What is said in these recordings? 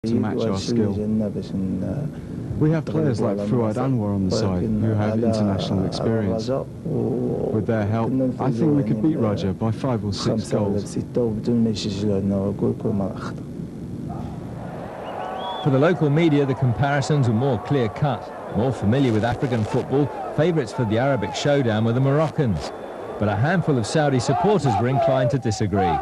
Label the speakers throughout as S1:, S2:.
S1: to match our skill. We have players like Fouad Anwar on the side who have international experience. With their help, I think we could beat Raja by 5 or 6 goals.
S2: For the local media, the comparisons were more clear-cut. More familiar with African football, favourites for the Arabic showdown were the Moroccans. But a handful of Saudi supporters were inclined to disagree.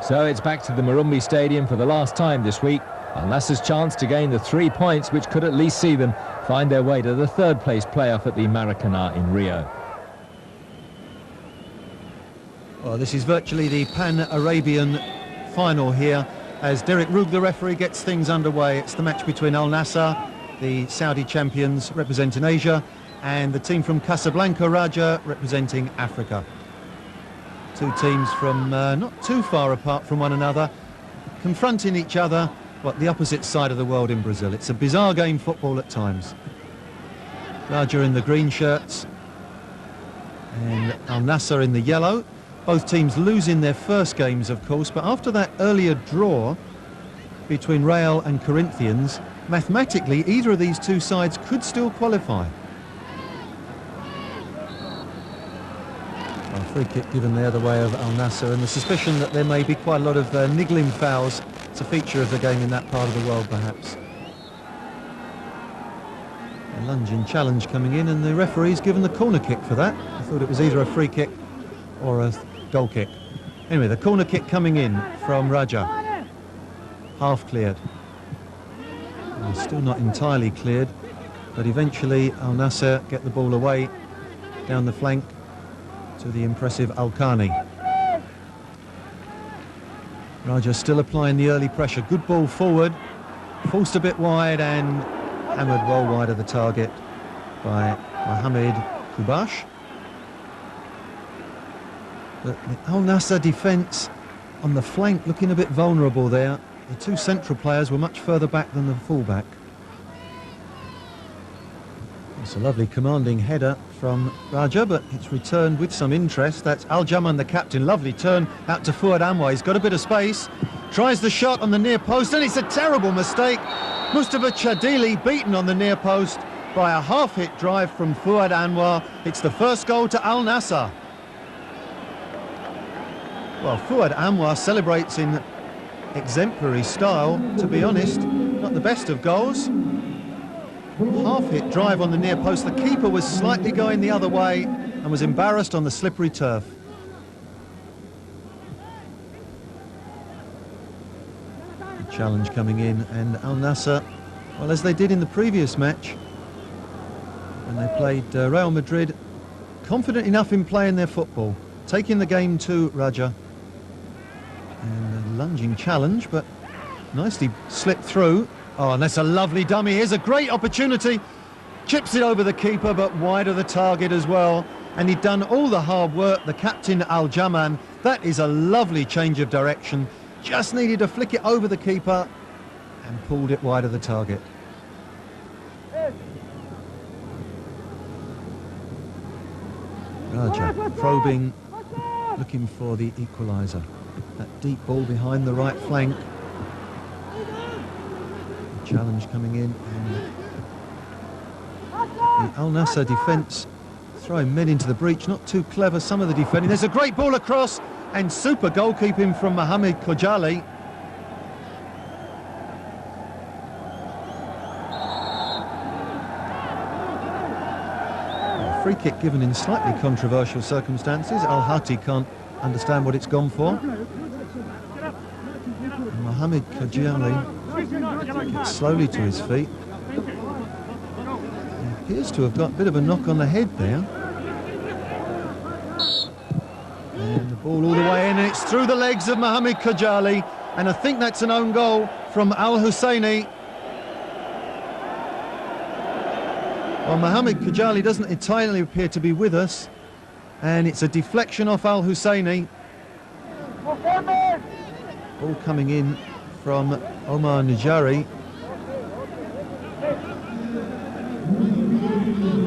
S2: So it's back to the Marumbi Stadium for the last time this week. Al Nassr's chance to gain the 3 points which could at least see them find their way to the third-place playoff at the Maracanã in Rio.
S3: Well, this is virtually the Pan-Arabian final here as Derek Rugg, the referee, gets things underway. It's the match between Al Nassr, the Saudi champions representing Asia, and the team from Casablanca, Raja, representing Africa. Two teams from not too far apart from one another, confronting each other, the opposite side of the world in Brazil. It's a bizarre game, football at times. Raja in the green shirts and Al Nassr in the yellow. Both teams losing their first games, of course, but after that earlier draw between Real and Corinthians, mathematically either of these two sides could still qualify. A free kick given the other way of Al Nassr, and the suspicion that there may be quite a lot of niggling fouls. It's a feature of the game in that part of the world, perhaps. A lunging challenge coming in, and the referee's given the corner kick for that. I thought it was either a free kick or a goal kick. Anyway, the corner kick coming in from Raja. Half cleared. Well, still not entirely cleared, but eventually Al Nassr get the ball away down the flank to the impressive Al-Khani. Raja still applying the early pressure. Good ball forward, forced a bit wide and hammered well wide of the target by Mohamed Kubash. But the Al Nassr defence on the flank looking a bit vulnerable there. The two central players were much further back than the fullback. It's a lovely commanding header from Raja, but it's returned with some interest. That's Al-Jaman, the captain. Lovely turn out to Fouad Anwar. He's got a bit of space. Tries the shot on the near post, and it's a terrible mistake. Mustafa Chadili beaten on the near post by a half-hit drive from Fouad Anwar. It's the first goal to Al Nassr. Well, Fouad Anwar celebrates in exemplary style, to be honest. Not the best of goals. Half-hit drive on the near post. The keeper was slightly going the other way and was embarrassed on the slippery turf. The challenge coming in, and Al Nassr, well, as they did in the previous match when they played Real Madrid, confident enough in playing their football, taking the game to Raja. And a lunging challenge, but nicely slipped through. Oh, and that's a lovely dummy. Here's a great opportunity. Chips it over the keeper, but wide of the target as well. And he'd done all the hard work, the captain Al-Jaman. That is a lovely change of direction. Just needed to flick it over the keeper and pulled it wide of the target. Raja probing, looking for the equaliser. That deep ball behind the right flank. Challenge coming in, and the Al Nassr defence throwing men into the breach. Not too clever, some of the defending. There's a great ball across, and super goalkeeping from Mohamed Kojali. A free kick given in slightly controversial circumstances. Al-Hati can't understand what it's gone for. And Mohamed Kojali gets slowly to his feet. He appears to have got a bit of a knock on the head there. And the ball all the way in, and it's through the legs of Mohamed Kojali, and I think that's an own goal from Al Husseini. Well, Mohamed Kojali doesn't entirely appear to be with us, and it's a deflection off Al Husseini. Ball coming in from Omar Nijari.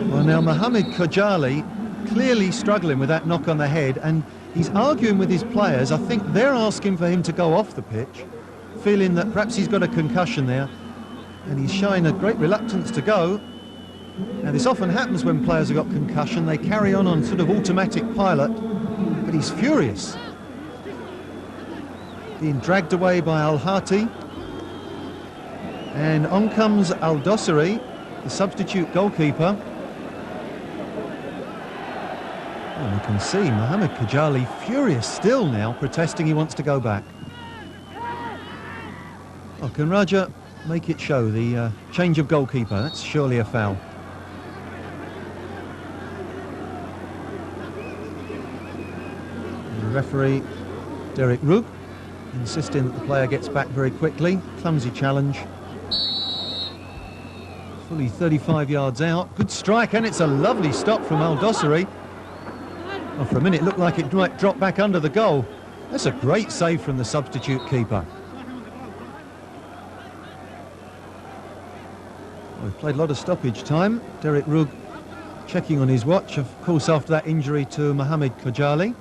S3: Well, now Mohamed Kojali clearly struggling with that knock on the head, and He's arguing with his players. I think they're asking for him to go off the pitch, feeling that perhaps he's got a concussion there, and he's showing a great reluctance to go. Now, this often happens when players have got concussion. They carry on sort of automatic pilot, but he's furious. Being dragged away by Al-Hati. And on comes Al-Dosari, the substitute goalkeeper. And you can see Mohamed Kajali furious still now, protesting he wants to go back. Oh, can Raja make it show the change of goalkeeper? That's surely a foul. And the referee, Derek Rugg, insisting that the player gets back very quickly. Clumsy challenge. Fully 35 yards out. Good strike, and it's a lovely stop from Al-Dosari. Oh, for a minute, it looked like it might drop back under the goal. That's a great save from the substitute keeper. Well, we've played a lot of stoppage time. Derek Rugg checking on his watch, of course, after that injury to Mohamed Kajali.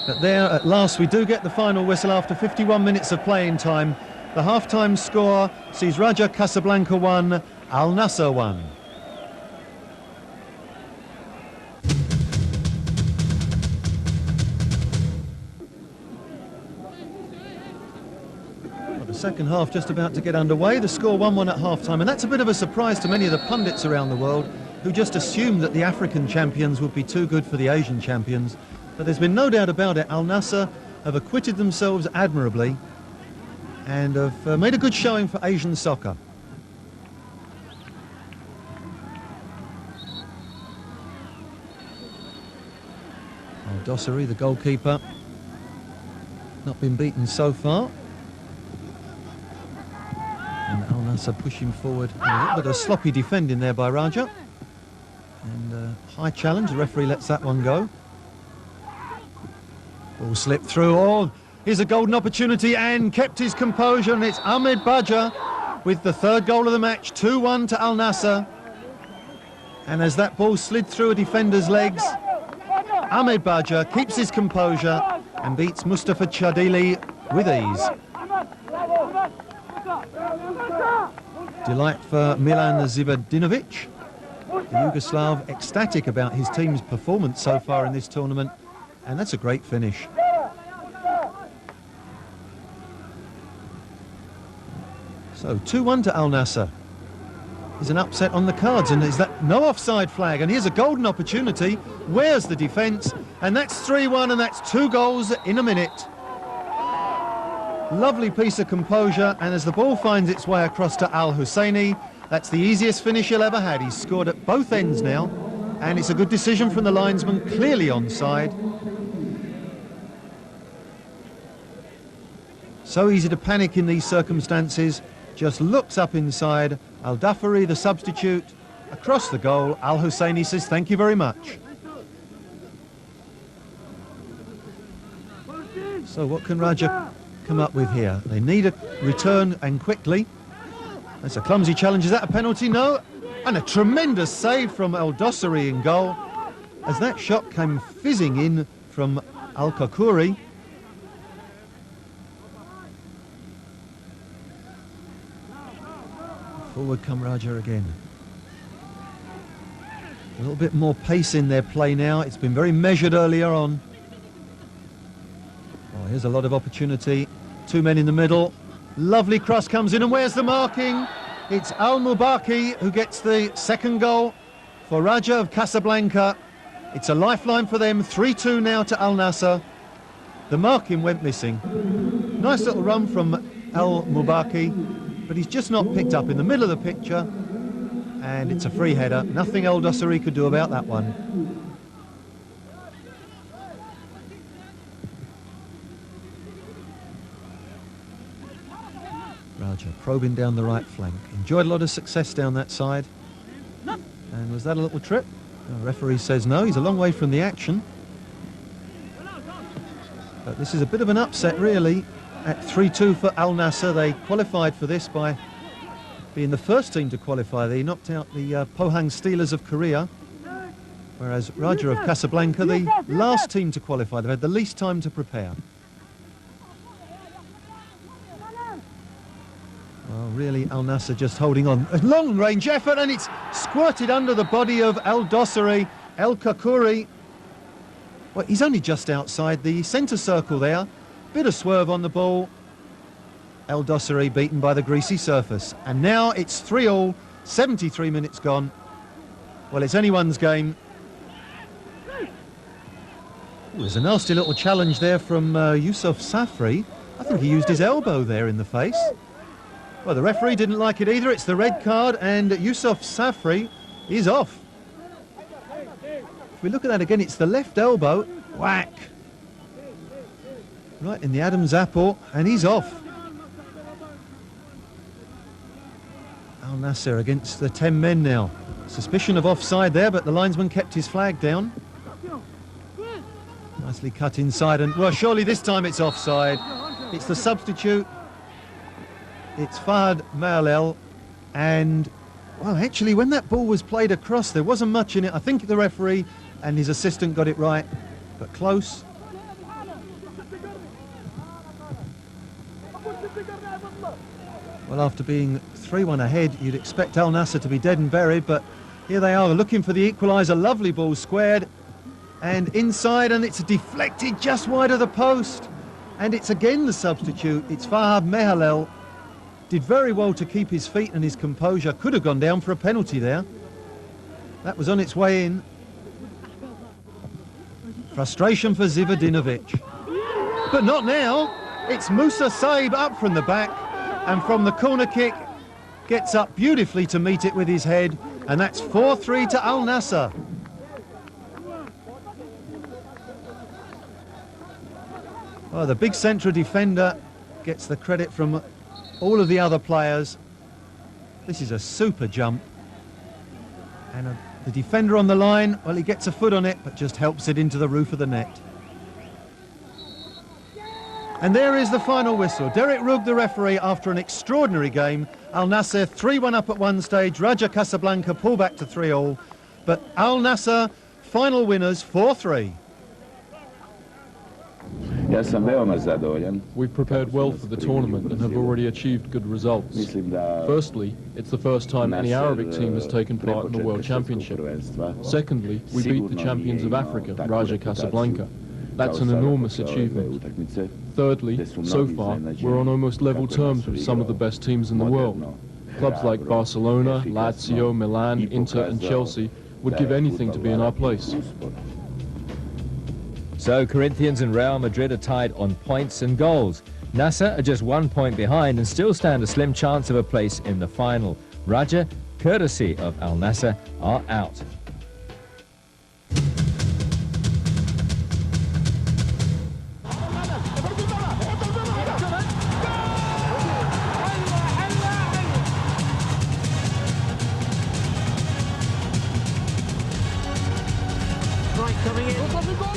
S3: But there, at last, we do get the final whistle after 51 minutes of playing time. The half-time score sees Raja Casablanca 1, Al Nassr 1. Second half just about to get underway. The score 1-1 at half-time, and that's a bit of a surprise to many of the pundits around the world who just assumed that the African champions would be too good for the Asian champions. But there's been no doubt about it. Al Nassr have acquitted themselves admirably and have made a good showing for Asian soccer. Al-Dosari, the goalkeeper, not been beaten so far. And Al Nassr pushing forward. A little bit of sloppy defending there by Raja. And high challenge, the referee lets that one go. Ball slipped through. Oh, here's a golden opportunity and kept his composure. And it's Ahmed Bhagja with the third goal of the match. 2-1 to Al Nassr. And as that ball slid through a defender's legs, Ahmed Bhagja keeps his composure and beats Mustafa Chadili with ease. Delight for Milan Zibadinovic, the Yugoslav, ecstatic about his team's performance so far in this tournament, and that's a great finish. So 2-1 to Al Nassr. There's an upset on the cards, and is that no offside flag? And here's a golden opportunity. Where's the defence? And that's 3-1, and that's 2 goals in a minute. Lovely piece of composure, and as the ball finds its way across to Al Husseini, that's the easiest finish he'll ever had. He's scored at both ends now, and it's a good decision from the linesman, clearly onside. So easy to panic in these circumstances. Just looks up inside. Al-Dafari, the substitute, across the goal. Al Husseini says thank you very much. So what can Raja come up with here? They need a return, and quickly. That's a clumsy challenge. Is that a penalty? No. And a tremendous save from Al-Dosari in goal as that shot came fizzing in from Al-Qarqouri. Forward come Raja again. A little bit more pace in their play now. It's been very measured earlier on. Oh, here's a lot of opportunity. 2 men in the middle. Lovely cross comes in, and where's the marking? It's Al-Mubaki who gets the second goal for Raja of Casablanca. It's a lifeline for them. 3-2 now to Al Nassr. The marking went missing. Nice little run from Al-Mubaki, but he's just not picked up in the middle of the picture, and it's a free header. Nothing Al-Dosari could do about that one. Raja probing down the right flank. Enjoyed a lot of success down that side. And was that a little trip? The referee says no, he's a long way from the action. But this is a bit of an upset really at 3-2 for Al Nassr. They qualified for this by being the first team to qualify. They knocked out the Pohang Steelers of Korea. whereas Raja of Casablanca, the last team to qualify, they've had the least time to prepare. Well, really, Al Nassr just holding on. A long-range effort, and it's squirted under the body of Al-Dossari, El-Qarqouri. Well, he's only just outside the centre circle there. Bit of swerve on the ball. El-Dossari beaten by the greasy surface. And now it's 3-all, 73 minutes gone. Well, it's anyone's game. Ooh, there's a nasty little challenge there from Yusuf Safri. I think he used his elbow there in the face. Well, the referee didn't like it either. It's the red card, and Yusuf Safri is off. If we look at that again, it's the left elbow. Whack! Right in the Adam's apple, and he's off. Al Nassr against the 10 men now. Suspicion of offside there, but the linesman kept his flag down. Nicely cut inside, and well, surely this time it's offside. It's the substitute. It's Fahd Mahalel, and well, actually, when that ball was played across, there wasn't much in it. I think the referee and his assistant got it right, but close. Well, after being 3-1 ahead, you'd expect Al Nassr to be dead and buried, but here they are looking for the equaliser. Lovely ball squared and inside, and it's deflected just wide of the post. And it's again the substitute. It's Fahd Mahalel. Did very well to keep his feet and his composure. Could have gone down for a penalty there. That was on its way in. Frustration for Zivadinovic. But not now. It's Musa Saib up from the back, and from the corner kick, gets up beautifully to meet it with his head, and that's 4-3 to Al Nassr. Oh, the big central defender gets the credit from all of the other players. This is a super jump. And the defender on the line, well, he gets a foot on it, but just helps it into the roof of the net. And there is the final whistle. Derek Rugg, the referee, after an extraordinary game. Al Nassr 3-1 up at one stage. Raja Casablanca pull back to 3-all. But Al Nassr, final winners, 4-3.
S4: We've prepared well for the tournament and have already achieved good results. Firstly, it's the first time any Arabic team has taken part in the World Championship. Secondly, we beat the champions of Africa, Raja Casablanca. That's an enormous achievement. Thirdly, so far, we're on almost level terms with some of the best teams in the world. Clubs like Barcelona, Lazio, Milan, Inter and Chelsea would give anything to be in our place.
S2: So Corinthians and Real Madrid are tied on points and goals. Nassr are just 1 point behind and still stand a slim chance of a place in the final. Raja, courtesy of Al Nassr, are out.
S5: Coming in.